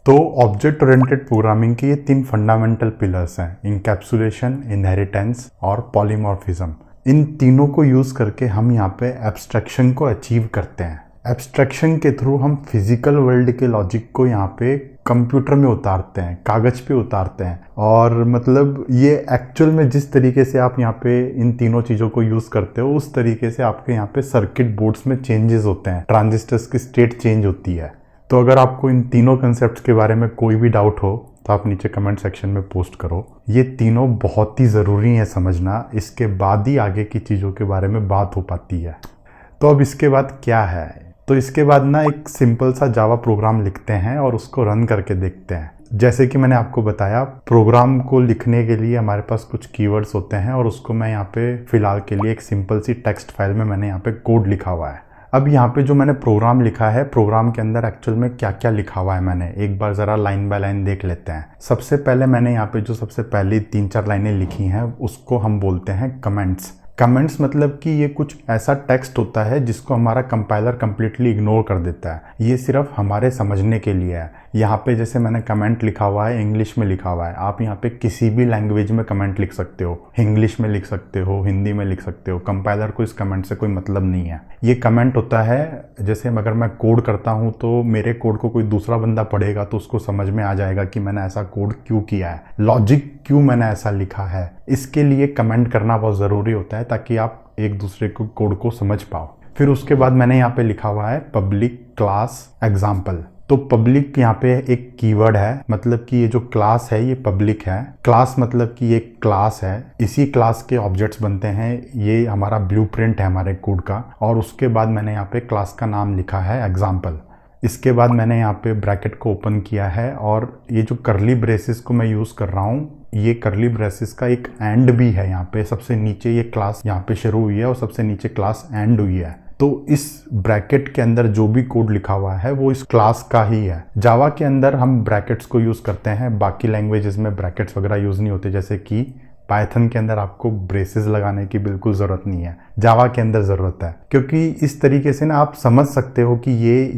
तो object oriented programming के ये 3 फंडामेंटल पिलर्स हैं, इंकैप्सुलेशन, इनहेरिटेंस और पॉलीमॉर्फिज्म। इन तीनों को यूज़ करके हम यहाँ पे एब्स्ट्रैक्शन को अचीव करते हैं। एब्स्ट्रैक्शन के थ्रू हम फिजिकल वर्ल्ड के लॉजिक को यहाँ पे कंप्यूटर में उतारते हैं, कागज़ पे उतारते हैं। और मतलब ये एक्चुअल में जिस तरीके से आप यहाँ पे इन तीनों चीज़ों को यूज़ करते हो उस तरीके से आपके यहाँ पे सर्किट बोर्ड्स में चेंजेस होते हैं, ट्रांजिस्टर्स की स्टेट चेंज होती है। तो अगर आपको इन तीनों कंसेप्ट के बारे में कोई भी डाउट हो तो आप नीचे कमेंट सेक्शन में पोस्ट करो। ये तीनों बहुत ही ज़रूरी है समझना, इसके बाद ही आगे की चीज़ों के बारे में बात हो पाती है। तो अब इसके बाद क्या है, तो इसके बाद ना एक सिंपल सा जावा प्रोग्राम लिखते हैं और उसको रन करके देखते हैं। जैसे कि मैंने आपको बताया, प्रोग्राम को लिखने के लिए हमारे पास कुछ कीवर्ड्स होते हैं और उसको मैं यहाँ पे फ़िलहाल के लिए एक सिंपल सी टेक्स्ट फाइल में मैंने यहाँ पे कोड लिखा हुआ है। अब यहाँ पे जो मैंने प्रोग्राम लिखा है, प्रोग्राम के अंदर एक्चुअल में क्या क्या लिखा हुआ है मैंने एक बार ज़रा लाइन बाय लाइन देख लेते हैं। सबसे पहले मैंने यहाँ पे जो सबसे पहली 3-4 लाइनें लिखी हैं उसको हम बोलते हैं कमेंट्स। कमेंट्स मतलब कि ये कुछ ऐसा टेक्स्ट होता है जिसको हमारा कंपाइलर कम्प्लीटली इग्नोर कर देता है। ये सिर्फ हमारे समझने के लिए है। यहाँ पे जैसे मैंने कमेंट लिखा हुआ है, इंग्लिश में लिखा हुआ है। आप यहाँ पे किसी भी लैंग्वेज में कमेंट लिख सकते हो, इंग्लिश में लिख सकते हो, हिंदी में लिख सकते हो। कंपाइलर को इस कमेंट से कोई मतलब नहीं है। ये कमेंट होता है, जैसे अगर मैं कोड करता हूँ तो मेरे कोड को कोई दूसरा बंदा पढ़ेगा तो उसको समझ में आ जाएगा कि मैंने ऐसा कोड क्यों किया है, लॉजिक क्यों मैंने ऐसा लिखा है। इसके लिए कमेंट करना बहुत ज़रूरी होता है ताकि आप एक दूसरे को कोड को समझ पाओ। फिर उसके बाद मैंने यहाँ पे लिखा हुआ है पब्लिक क्लास एग्जाम्पल। तो पब्लिक यहाँ पे एक कीवर्ड है, मतलब कि ये जो क्लास है ये पब्लिक है। क्लास मतलब कि ये क्लास है, इसी क्लास के ऑब्जेक्ट्स बनते हैं। ये हमारा ब्लूप्रिंट है हमारे कोड का। और उसके बाद मैंने यहाँ पे क्लास का नाम लिखा है एग्जाम्पल। इसके बाद मैंने यहाँ पे ब्रैकेट को ओपन किया है और ये जो करली ब्रेसेस को मैं यूज़ कर रहा हूँ, ये करली ब्रेसेस का एक एंड भी है। यहाँ पे सबसे नीचे ये क्लास यहाँ पे शुरू हुई है और सबसे नीचे क्लास एंड हुई है। तो इस ब्रैकेट के अंदर जो भी कोड लिखा हुआ है वो इस क्लास का ही है। जावा के अंदर हम ब्रैकेट्स को यूज़ करते हैं, बाकी लैंग्वेजेस में ब्रैकेट्स वगैरह यूज़ नहीं होते। जैसे कि पाइथन के अंदर आपको ब्रेसेस लगाने की बिल्कुल ज़रूरत नहीं है, जावा के अंदर ज़रूरत है। क्योंकि इस तरीके से ना आप समझ सकते हो कि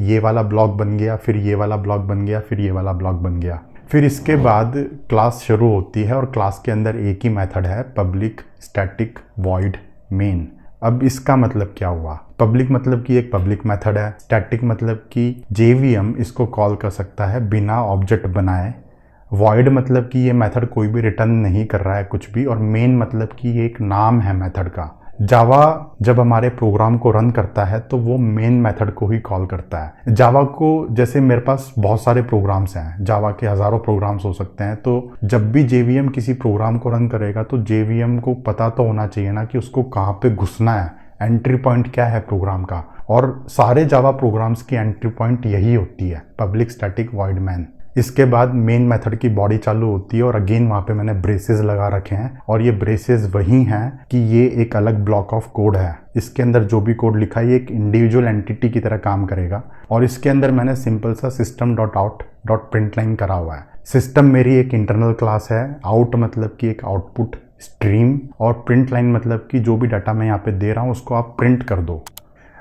ये वाला ब्लॉक बन गया, फिर ये वाला ब्लॉक बन गया, फिर ये वाला ब्लॉक बन गया। फिर इसके बाद क्लास शुरू होती है और क्लास के अंदर एक ही मेथड है, पब्लिक स्टैटिक वॉइड मेन। अब इसका मतलब क्या हुआ, पब्लिक मतलब कि एक पब्लिक मेथड है, स्टैटिक मतलब कि JVM इसको कॉल कर सकता है बिना ऑब्जेक्ट बनाए, वॉइड मतलब कि ये मेथड कोई भी रिटर्न नहीं कर रहा है कुछ भी, और मेन मतलब कि ये एक नाम है मेथड का। जावा जब हमारे प्रोग्राम को रन करता है तो वो मेन मेथड को ही कॉल करता है। जावा को, जैसे मेरे पास बहुत सारे प्रोग्राम्स हैं, जावा के हज़ारों प्रोग्राम्स हो सकते हैं, तो जब भी JVM किसी प्रोग्राम को रन करेगा तो JVM को पता तो होना चाहिए ना कि उसको कहाँ पे घुसना है, एंट्री पॉइंट क्या है प्रोग्राम का। और सारे जावा प्रोग्राम्स की एंट्री पॉइंट यही होती है, पब्लिक स्टैटिक वॉइड मैन। इसके बाद मेन मेथड की बॉडी चालू होती है और अगेन वहाँ पे मैंने ब्रेसेस लगा रखे हैं और ये ब्रेसेस वही हैं कि ये एक अलग ब्लॉक ऑफ कोड है। इसके अंदर जो भी कोड लिखा है ये एक इंडिविजुअल एंटिटी की तरह काम करेगा। और इसके अंदर मैंने सिंपल सा system.out.println करा हुआ है। सिस्टम मेरी एक इंटरनल क्लास है, आउट मतलब कि एक आउटपुट स्ट्रीम, और प्रिंट लाइन मतलब कि जो भी डाटा मैं यहाँ पे दे रहा हूँ उसको आप प्रिंट कर दो।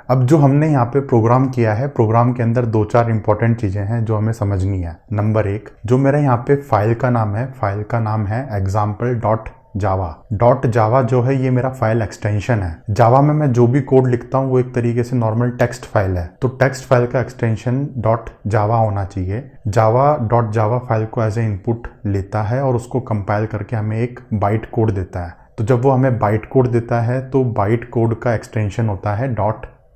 अब जो हमने यहाँ पे प्रोग्राम किया है, प्रोग्राम के अंदर 2-4 इंपॉर्टेंट चीज़ें हैं जो हमें समझनी है। नंबर 1, जो मेरा यहाँ पे फाइल का नाम है, फाइल का नाम है example.java। .java जो है ये मेरा फाइल एक्सटेंशन है। जावा में मैं जो भी कोड लिखता हूँ वो एक तरीके से नॉर्मल टेक्स्ट फाइल है, तो टेक्स्ट फाइल का एक्सटेंशन .java होना चाहिए। java फाइल को एज ए इनपुट लेता है और उसको कंपाइल करके हमें एक बाइट कोड देता है। तो जब वो हमें बाइट कोड देता है तो बाइट कोड का एक्सटेंशन होता है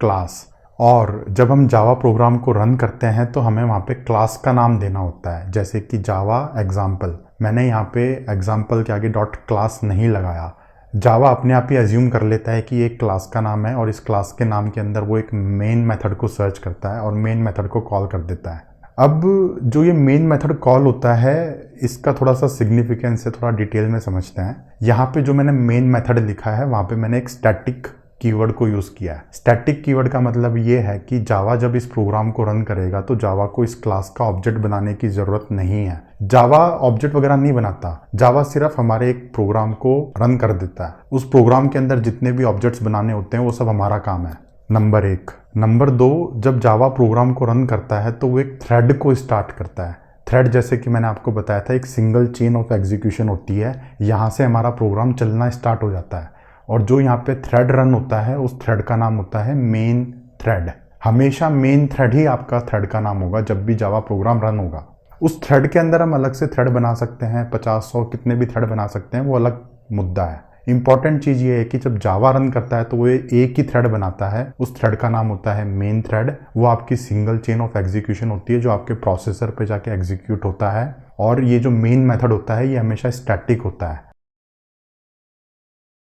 क्लास। और जब हम जावा प्रोग्राम को रन करते हैं तो हमें वहाँ पे क्लास का नाम देना होता है, जैसे कि जावा एग्जाम्पल। मैंने यहाँ पे एग्जाम्पल के आगे .class नहीं लगाया। जावा अपने आप ही एज्यूम कर लेता है कि ये एक क्लास का नाम है और इस क्लास के नाम के अंदर वो एक मेन मेथड को सर्च करता है और मेन मेथड को कॉल कर देता है। अब जो ये मेन मेथड कॉल होता है इसका थोड़ा सा सिग्निफिकेंस है, थोड़ा डिटेल में समझते हैं। यहाँ पे जो मैंने मेन मेथड लिखा है वहाँ पे मैंने एक स्टैटिक कीवर्ड को यूज़ किया है। स्टैटिक कीवर्ड का मतलब ये है कि जावा जब इस प्रोग्राम को रन करेगा तो जावा को इस क्लास का ऑब्जेक्ट बनाने की ज़रूरत नहीं है। जावा ऑब्जेक्ट वगैरह नहीं बनाता, जावा सिर्फ हमारे एक प्रोग्राम को रन कर देता है। उस प्रोग्राम के अंदर जितने भी ऑब्जेक्ट्स बनाने होते हैं वो सब हमारा काम है, नंबर 1। नंबर 2, जब जावा प्रोग्राम को रन करता है तो वो एक थ्रेड को स्टार्ट करता है। थ्रेड जैसे कि मैंने आपको बताया था एक सिंगल चेन ऑफ एग्जीक्यूशन होती है, यहाँ से हमारा प्रोग्राम चलना स्टार्ट हो जाता है और जो यहाँ पे थ्रेड रन होता है उस थ्रेड का नाम होता है मेन थ्रेड। हमेशा मेन थ्रेड ही आपका थ्रेड का नाम होगा जब भी जावा प्रोग्राम रन होगा। उस थ्रेड के अंदर हम अलग से थ्रेड बना सकते हैं, 50-100 कितने भी थ्रेड बना सकते हैं, वो अलग मुद्दा है। इंपॉर्टेंट चीज़ ये है कि जब जावा रन करता है तो वो एक ही थ्रेड बनाता है, उस थ्रेड का नाम होता है मेन थ्रेड। वो आपकी सिंगल चेन ऑफ एग्जीक्यूशन होती है जो आपके प्रोसेसर पे जाके एग्जीक्यूट होता है और ये जो मेन मेथड होता है ये हमेशा स्टैटिक होता है।